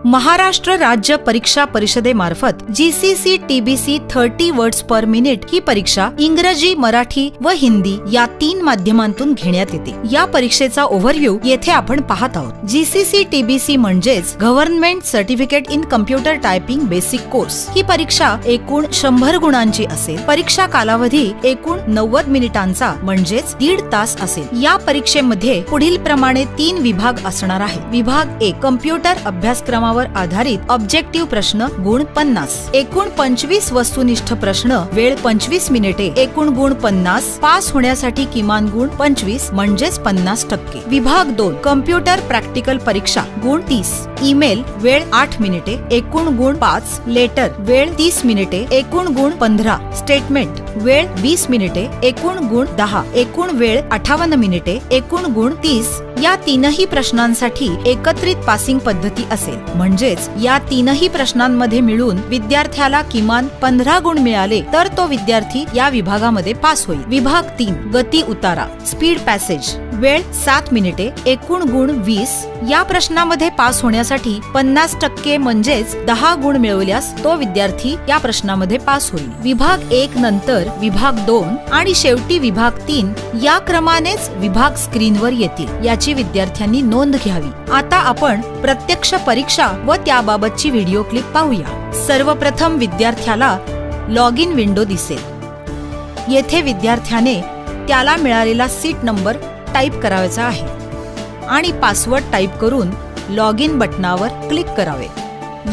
महाराष्ट्र राज्य परीक्षा परिषदेमार्फत GCC TBC 30 words per minute ही परीक्षा इंग्रजी, मराठी व हिंदी या 3 माध्यमांतून घेण्यात येते। या परीक्षेचा ओव्हरव्ह्यू येथे आपण पाहत आहोत। GCC TBC म्हणजेच government certificate in computer typing basic course. ही परीक्षा एकूण 100 गुणांची असेल। परीक्षा कालावधी एकूण 90 मिनिटांचा म्हणजेच 1.5 तास असेल। या परीक्षेमध्ये पुढील प्रमाणे 3 विभाग असणार आहेत। विभाग 1 कम्प्युटर अभ्यासक्रमावर आधारित ऑब्जेक्टिव्ह प्रश्न, गुण 50। एकूण 25 वस्तुनिष्ठ प्रश्न, वेळ 25 मिनिटे, एकूण गुण 50। पास होण्यासाठी किमान गुण 25 म्हणजेच 50%। विभाग 2 कम्प्युटर प्रॅक्टिकल परीक्षा, गुण 30। ईमेल, वेळ 8 मिनिटे, एकूण गुण 5। लेटर, वेळ 30 मिनिटे, एकूण गुण 15। स्टेटमेंट, वेळ 20 मिनिटे, एकूण गुण 10। एकूण वेळ 58 मिनिटे, एकूण गुण 30। या 3ही प्रश्नांसाठी एकत्रित पासिंग पद्धती असेल, म्हणजेच या 3ही प्रश्नांमध्ये मिळून विद्यार्थ्याला किमान 15 गुण मिळाले तर तो विद्यार्थी या विभागामध्ये पास होईल। विभाग 3 गती उतारा, स्पीड पॅसेज, वेळ 7 मिनिटे, एकूण गुण 20। या प्रश्नामध्ये पास होण्यासाठी 50% म्हणजेच 10 गुण मिळवल्यास तो विद्यार्थी या प्रश्नामध्ये पास होईल। विभाग 1 नंतर विभाग 2 आणि शेवटी विभाग 3 या क्रमानेच विभाग स्क्रीनवर येतील, याची विद्यार्थ्यांनी नोंद घ्यावी। आता आपण प्रत्यक्ष परीक्षा व त्याबाबतची व्हिडिओ क्लिप पाहूया। सर्वप्रथम विद्यार्थ्याला लॉग इन विंडो दिसेल। येथे विद्यार्थ्याने त्याला मिळालेला सीट नंबर टाईप करायचा आहे आणि पासवर्ड टाईप करून लॉग इन बटनावर क्लिक करावे।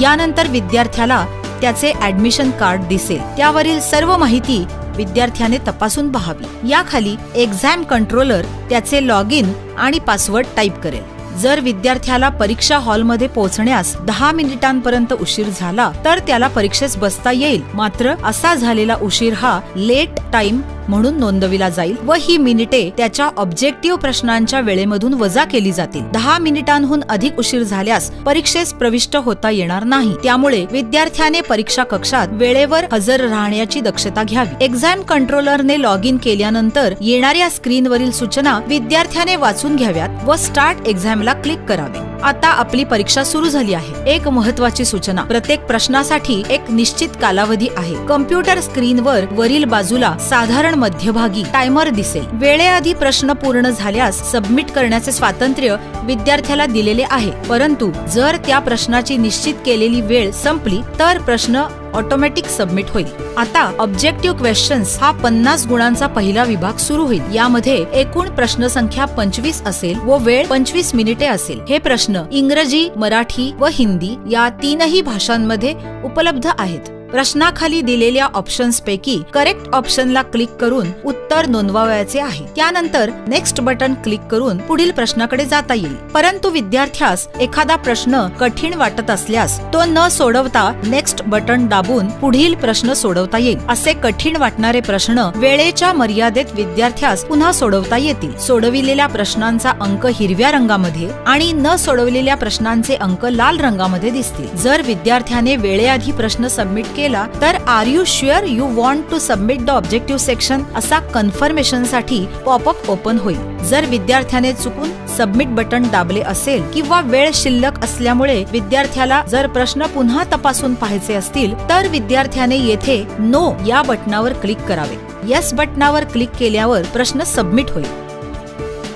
यानंतर विद्यार्थ्याला त्याचे ऍडमिशन कार्ड दिसेल, त्यावरील सर्व माहिती विद्यार्थ्याने तपासून पाहावी। याखाली एक्झाम कंट्रोलर त्याचे लॉग इन आणि पासवर्ड टाईप करेल। जर विद्यार्थ्याला परीक्षा हॉलमध्ये पोहोचण्यास 10 मिनिटांपर्यंत उशीर झाला तर त्याला परीक्षेस बसता येईल, मात्र असा झालेला उशीर हा लेट टाइम म्हणून नोंदविला जाईल व ही मिनिटे त्याच्या ऑब्जेक्टिव्ह प्रश्नांच्या वेळेमधून वजा केली जातील। 10 मिनिटांहून अधिक उशीर झाल्यास परीक्षेस प्रविष्ट होता येणार नाही, त्यामुळे विद्यार्थ्याने परीक्षा कक्षात वेळेवर हजर राहण्याची दक्षता घ्यावी। एक्झाम कंट्रोलरने लॉग इन केल्यानंतर येणाऱ्या स्क्रीनवरील सूचना विद्यार्थ्याने वाचून घ्याव्यात व स्टार्ट एक्झामला क्लिक करावे। आता आपली परीक्षा सुरू झाली आहे। एक महत्त्वाची सूचना, प्रत्येक प्रश्नासाठी एक निश्चित कालावधी आहे। कम्प्युटर स्क्रीनवर वरील बाजूला साधारण मध्यभागी टायमर दिसेल। वेळेआधी प्रश्न पूर्ण झाल्यास सबमिट करण्याचे स्वातंत्र्य विद्यार्थ्याला दिलेले आहे, परंतु जर त्या प्रश्नाची निश्चित केलेली वेळ संपली तर प्रश्न ऑटोमॅटिक सबमिट होईल। आता ऑब्जेक्टिव्ह क्वेश्चन्स हा 50 गुणांचा पहिला विभाग सुरू होईल। यामध्ये एकूण प्रश्न संख्या 25 असेल व वेळ 25 मिनिटे असेल। हे प्रश्न इंग्रजी, मराठी व हिंदी या 3ही भाषांमध्ये उपलब्ध आहेत। प्रश्नाखाली दिलेल्या ऑप्शन्स पैकी करेक्ट ऑप्शनला क्लिक करून उत्तर नोंदवायचे आहे। त्यानंतर नेक्स्ट बटन क्लिक करून पुढील प्रश्नाकडे जाता येईल। परंतु विद्यार्थ्यास एखादा प्रश्न कठीण वाटत असल्यास तो न सोडवता नेक्स्ट बटन दाबून पुढील प्रश्न सोडवता येईल। असे कठीण वाटणारे प्रश्न वेळेच्या मर्यादेत विद्यार्थ्यास पुन्हा सोडवता येतील। सोडविलेल्या प्रश्नांचा अंक हिरव्या रंगामध्ये आणि न सोडवलेल्या प्रश्नांचे अंक लाल रंगामध्ये दिसतील। जर विद्यार्थ्याने वेळेआधी प्रश्न सबमिट केला तर are you sure you want to submit the objective section असा कन्फर्मेशन साठी पॉपअप ओपन होईल। जर विद्यार्थ्याने चुकून सबमिट बटन दाबले असेल किंवा वेळ शिल्लक असल्यामुळे विद्यार्थ्याला जर प्रश्न पुन्हा तपासून पाहायचे असतील तर विद्यार्थ्याने येथे नो या बटनावर क्लिक करावे। येस बटनावर क्लिक केल्यावर प्रश्न सबमिट होईल।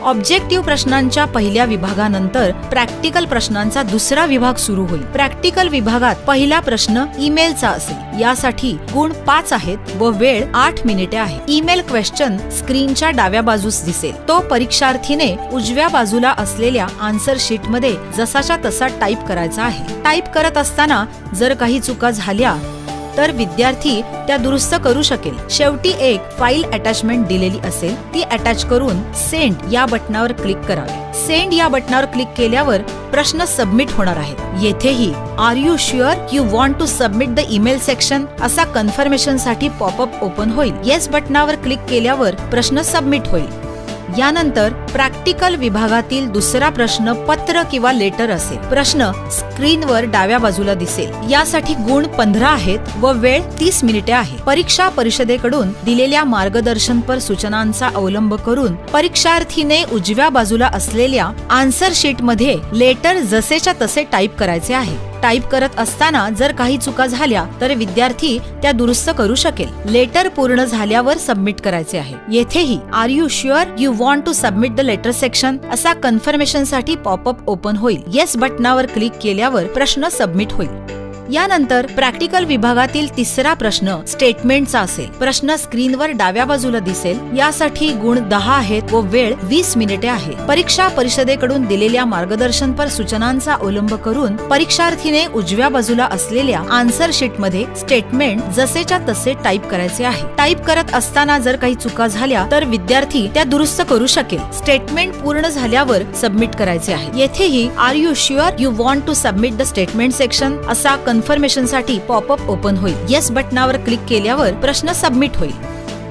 ऑब्जेक्टिव्ह प्रश्नांच्या पहिल्या विभागानंतर प्रॅक्टिकल प्रश्नांचा दुसरा विभाग सुरू होईल। प्रॅक्टिकल विभागात पहिला प्रश्न ईमेलचा असेल। यासाठी गुण 5 आहेत व वेळ 8 मिनिटे आहे। ईमेल क्वेश्चन स्क्रीनच्या डाव्या बाजूस दिसेल। तो परीक्षार्थीने उजव्या बाजूला असलेल्या आन्सर शीट मध्ये जसाच्या तसा टाईप करायचा आहे। टाईप करत असताना जर काही चुका झाल्या तर विद्यार्थी त्या दुरुस्त करू शकेल। शेवटी एक फाईल अटॅचमेंट दिलेली असेल, ती अटॅच करून सेंड या बटनावर क्लिक करावे। सेंड या बटनावर क्लिक केल्यावर प्रश्न सबमिट होणार आहेत। येथेही are you sure you want to submit the email section असा कन्फर्मेशन साठी पॉपअप ओपन होईल। येस बटनावर क्लिक केल्यावर प्रश्न सबमिट होईल। यानंतर प्रॅक्टिकल विभागातील दुसरा प्रश्न पत्र किंवा लेटर असेल। प्रश्न स्क्रीनवर डाव्या बाजूला दिसेल। यासाठी गुण 15 आहेत व वेळ 30 मिनिटे आहे। परीक्षा परिषदेकडून दिलेल्या मार्गदर्शनपर सूचनांचा अवलंब करून परीक्षार्थीने उजव्या बाजूला असलेल्या आन्सर शीट मध्ये लेटर जसेच्या तसे टाईप करायचे आहे। टाईप करत असताना जर काही चुका झाल्या तर विद्यार्थी त्या दुरुस्त करू शकेल। लेटर पूर्ण झाल्यावर सबमिट करायचे आहे। येथेही are you sure you want to submit the letter section असा कन्फर्मेशन साठी पॉपअप ओपन होईल। येस बटनावर क्लिक केल्यावर प्रश्न सबमिट होईल। यानंतर प्रॅक्टिकल विभागातील तिसरा प्रश्न स्टेटमेंटचा असेल। प्रश्न स्क्रीनवर डाव्या बाजूला दिसेल। यासाठी गुण 10 आहेत व वेळ 20 मिनिटे आहे। परीक्षा परिषदेकडून दिलेल्या मार्गदर्शनपर सूचनांचा अवलंब करून परीक्षार्थीने उजव्या बाजूला असलेल्या आन्सर शीट मध्ये स्टेटमेंट जसेच्या तसे टाईप करायचे आहे। टाईप करत असताना जर काही चुका झाल्या तर विद्यार्थी त्या दुरुस्त करू शकेल। स्टेटमेंट पूर्ण झाल्यावर सबमिट करायचे आहे। येथेही are you sure you want to submit the statement section असा कन्फर्मेशन साठी पॉपअप ओपन होईल। येस बटनावर क्लिक केल्यावर प्रश्न सबमिट होईल।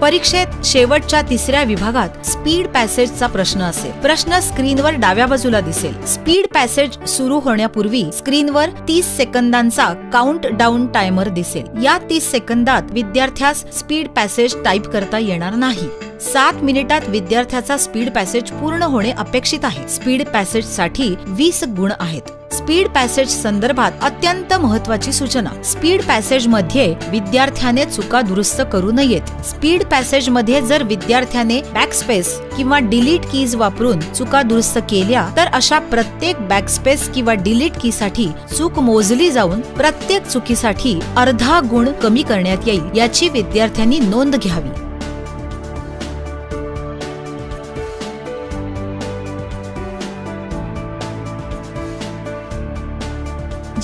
परीक्षेत शेवटच्या तिसऱ्या विभागात स्पीड पॅसेजचा प्रश्न असेल। प्रश्न स्क्रीनवर डाव्या बाजूला दिसेल। स्पीड पॅसेज सुरू होण्यापूर्वी स्क्रीनवर 30 सेकंदांचा काउंट डाऊन टायमर दिसेल। या 30 सेकंदात विद्यार्थ्यास स्पीड पॅसेज टाईप करता येणार नाही। 7 मिनिटात विद्यार्थ्याचा स्पीड पॅसेज पूर्ण होणे अपेक्षित आहे। स्पीड पॅसेज साठी 20 गुण आहेत। स्पीड पॅसेज संदर्भात अत्यंत महत्त्वाची सूचना। स्पीड पॅसेज मध्ये विद्यार्थ्याने चुका दुरुस्त करू नयेत। स्पीड पॅसेज मध्ये जर विद्यार्थ्याने बॅकस्पेस किंवा डिलीट कीज वापरून चुका दुरुस्त केल्या तर अशा प्रत्येक बॅकस्पेस किंवा डिलीट की साठी चूक मोजली जाऊन प्रत्येक चुकीसाठी अर्धा गुण कमी करण्यात येईल, याची विद्यार्थ्यांनी नोंद घ्यावी।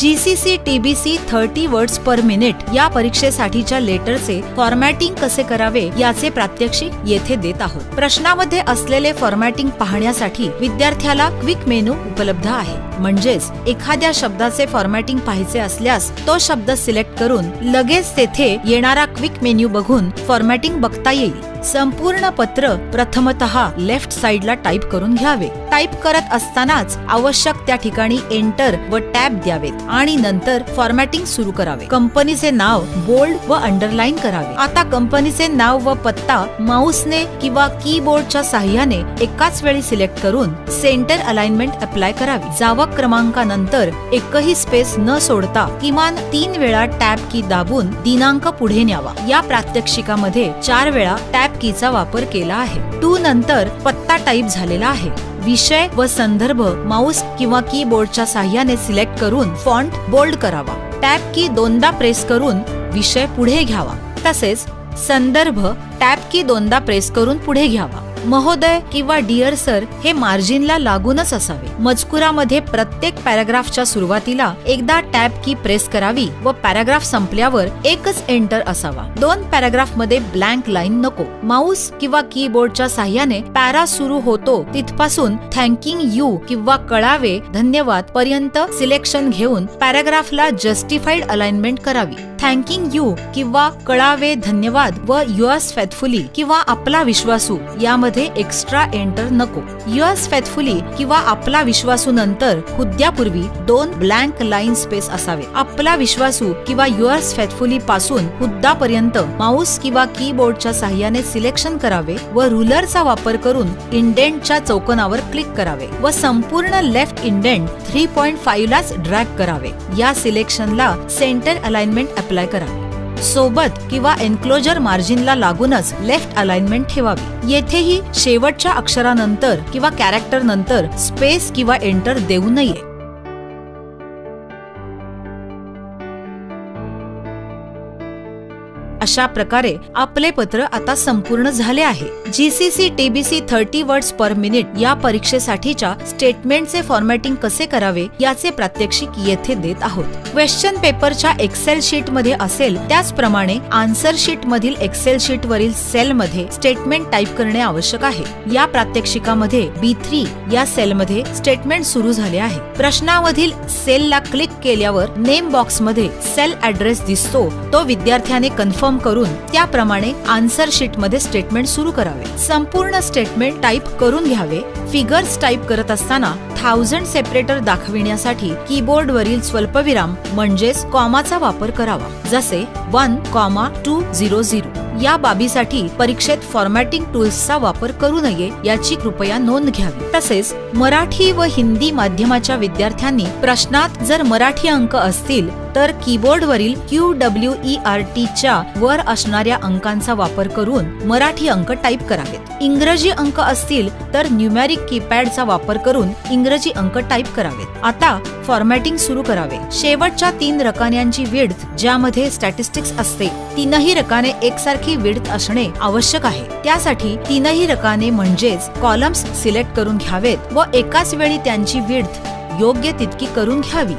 GCC TBC 30 words per minute या परीक्षेसाठीच्या लेटरचे फॉर्मॅटिंग कसे करावे याचे प्रात्यक्षिक येथे देत आहोत। प्रश्नामध्ये असलेले फॉर्मॅटिंग पाहण्यासाठी विद्यार्थ्याला क्विक मेनू उपलब्ध आहे। म्हणजेच एखाद्या शब्दाचे फॉर्मॅटिंग पाहायचे असल्यास तो शब्द सिलेक्ट करून लगेच तेथे येणारा क्विक मेन्यू बघून फॉर्मॅटिंग बघता येईल। संपूर्ण पत्र प्रथमतः लेफ्ट साइडला टाईप करून घ्यावे। टाईप करत असतानाच आवश्यक त्या ठिकाणी एंटर व टॅब द्यावेत आणि नंतर फॉर्मॅटिंग सुरू करावे। कंपनीचे नाव बोल्ड व अंडरलाईन करावे। आता कंपनीचे नाव व पत्ता माऊसने किंवा कीबोर्डच्या साहाय्याने एकाच वेळी सिलेक्ट करून सेंटर अलाइनमेंट अप्लाय करावी। जावक क्रमांकानंतर एकही स्पेस न सोडता किमान 3 वेळा टॅब की दाबून दिनांक पुढे न्यावा। या प्रात्यक्षिकामध्ये 4 वेळा टॅब कीचा वापर केला आहे। 2 नंतर पत्ता टाईप झालेला आहे। विषय व संदर्भ माऊस किंवा कीबोर्डच्या साहाय्याने सिलेक्ट करून फॉन्ट बोल्ड करावा। टॅब की 2दा प्रेस करून विषय पुढे घ्यावा। तसेच संदर्भ टॅब की 2दा प्रेस करून पुढे घ्यावा। महोदय किंवा डिअर सर हे मार्जिनला लागूनच असावे। मजकुरामध्ये प्रत्येक पॅराग्राफच्या सुरुवातीला एकदा टॅब की प्रेस करावी व पॅराग्राफ संपल्यावर एकच एंटर असावा। 2 पॅराग्राफ मध्ये ब्लँक लाईन नको। माऊस किंवा कीबोर्डच्या साहाय्याने पॅरा सुरू होतो तिथपासून थँकिंग यू किंवा कळावे धन्यवाद पर्यंत सिलेक्शन घेऊन पॅराग्राफला जस्टिफाईड अलाइनमेंट करावी। थँकिंग यू किंवा कळावे धन्यवाद व युअर्स फेथफुली किंवा आपला विश्वासू यामध्ये एक्स्ट्रा एंटर नको। युअर्स फेथफुली किंवा आपला विश्वासू नंतर हुद्द्यापूर्वी 2 ब्लँक लाईन स्पेस असावे। आपला विश्वासू किंवा युअर्स फेथफुली पासून हुद्दापर्यंत माऊस किंवा कीबोर्डच्या साहाय्याने सिलेक्शन करावे व रुलरचा वापर करून इंडेंटच्या चौकोनावर क्लिक करावे व संपूर्ण लेफ्ट इंडेंट 3.5 लाच ड्रॅग करावे। या सिलेक्शनला सेंटर अलाइनमेंट अप्लाय करावे। सोबत किंवा एन्क्लोजर मार्जिनला लागूनच लेफ्ट अलाइनमेंट ठेवावी। येथेही शेवटच्या अक्षरानंतर किंवा कॅरेक्टर नंतर स्पेस किंवा एंटर देऊ नये। अशा प्रकारे आपले पत्र आता संपूर्ण झाले आहे। GCC TBC 30 words per minute या परीक्षेसाठीच्या स्टेटमेंटचे फॉर्मॅटिंग कसे करावे याचे प्रात्यक्षिक येथे देत आहोत। क्वेश्चन पेपरच्या एक्सेल शीट मध्ये असेल त्याचप्रमाणे आन्सर शीट मधील एक्सेल शीट वरील सेल मध्ये स्टेटमेंट टाईप करणे आवश्यक आहे। या प्रात्यक्षिकामध्ये B3 या सेल मध्ये स्टेटमेंट सुरू झाले आहे। प्रश्नामधील सेलला क्लिक केल्यावर नेम बॉक्स मध्ये सेल ऍड्रेस दिसतो, तो विद्यार्थ्याने कन्फर्म करून त्याप्रमाणे आन्सर शीट मध्ये स्टेटमेंट सुरू करावे। संपूर्ण स्टेटमेंट टाईप करून घ्यावे। फिगर्स टाईप करत असताना 1000 सेपरेटर दाखविण्यासाठी कीबोर्ड वरील स्वल्पविराम म्हणजेच कॉमाचा वापर करावा, जसे 1,200। या बाबीसाठी परीक्षेत फॉर्मॅटिंग टूल्सचा वापर करू नये याची कृपया नोंद घ्यावी. तसेच मराठी व हिंदी माध्यमाच्या विद्यार्थ्यांनी प्रश्नात जर मराठी अंक असतील तर कीबोर्डवरील QWERT च्या वर असणाऱ्या अंकांचा वापर करून मराठी अंक टाईप करावेत. इंग्रजी अंक असतील तर न्यूमॅरिक कीपॅडचा वापर करून इंग्रजी अंक टाईप करावेत. आता फॉर्मॅटिंग सुरू करावे. शेवटच्या 3 रकान्यांची विड्थ ज्यामध्ये स्टॅटिस्टिक्स असते तीनही रकाने एकसारखी विड्थ असणे आवश्यक आहे. त्यासाठी तीनही रकाने म्हणजेच कॉलम्स सिलेक्ट करून घ्यावेत व एकाच वेळी त्यांची विड्थ योग्य तितकी करून घ्यावी.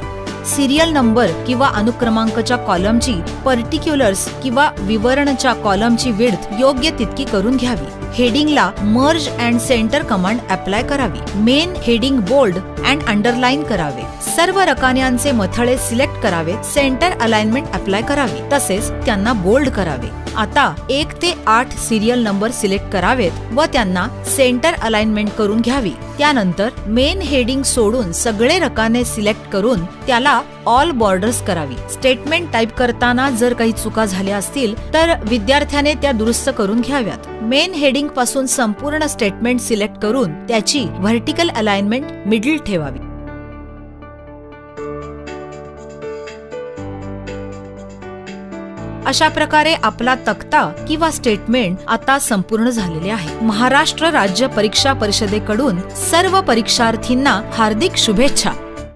सिरियल नंबर किंवा अनुक्रमांकच्या कॉलमची, पर्टिक्युलर्स किंवा विवरणच्या कॉलमची विड्थ योग्य तितकी करून घ्यावी. हेडिंगला merge and centre command apply करावी. Main heading bold and underline करावे. सर्व रकान्यांचे मथळे सिलेक्ट करावे. सेंटर अलाइनमेंट अप्लाय करावी. तसेच त्यांना बोल्ड करावे. आता 1 ते 8 सिरियल नंबर सिलेक्ट करावेत व त्यांना सेंटर अलाइनमेंट करून घ्यावी. त्यानंतर मेन हेडिंग सोडून सगळे रकाने सिलेक्ट करून त्याला ऑल बॉर्डर्स करावी. स्टेटमेंट टाईप करताना जर काही चुका झाल्या असतील तर विद्यार्थ्याने त्या दुरुस्त करून घ्याव्यात. मेन हेडिंग पासून संपूर्ण स्टेटमेंट सिलेक्ट करून त्याची व्हर्टिकल अलाइनमेंट मिडल ठेवावी. अशा प्रकारे आपला तक्ता किंवा स्टेटमेंट आता संपूर्ण झालेले आहे. महाराष्ट्र राज्य परीक्षा परिषदेकडून सर्व परीक्षार्थींना हार्दिक शुभेच्छा.